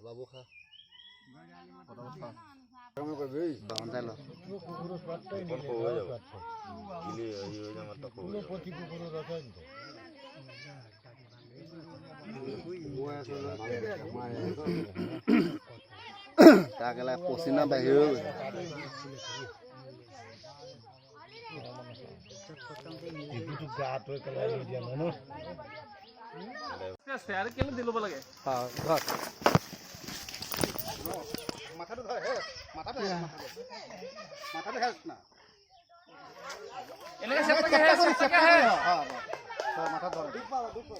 বাবু খা কাকেলা পচিনা বাহিৰ হৈ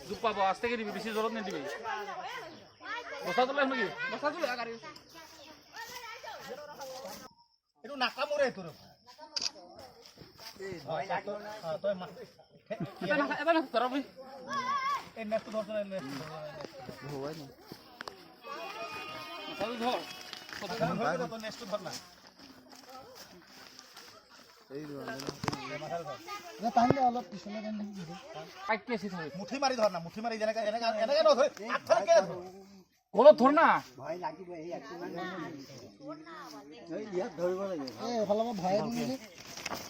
দুপাব আস্তে দিবি বেশি জলত নিদিবি বস্তা তোলে নাকি বস্তা তোলে গাড়ি এটো নাকামৰে তোৰ তই এটা না ধৰবি এই নেটটো ধৰছ না হয় না তাহলে ধৰ তো নেটটো ধৰ না এই অলপ পিছলে কাটকে সি ধৰ মুঠি মাৰি ধৰ না মুঠি মাৰি এনেকা নধৰ আঠকে ধৰ গলত ধৰ না ভয় লাগিব এই একটু এই ইয়াত ধৰিব লাগিব এই ফলবা ভয় দিলে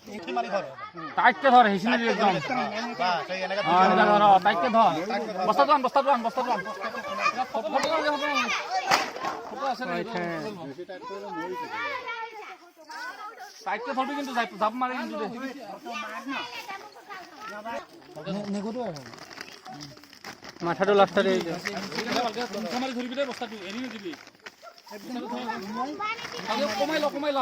মুঠি মাৰি ধৰ টাইটকে ধর হিসিনে একদম বাস এই এনেকা ধর টাইটকে ধর বস্তা টান ফটো আছে না টাইটকে ধরবি কিন্তু জাপ মারি কিন্তু মাথাটো লাস্টারে মারি ধরবি রে বস্তাটো এনি দিবি কমাই ল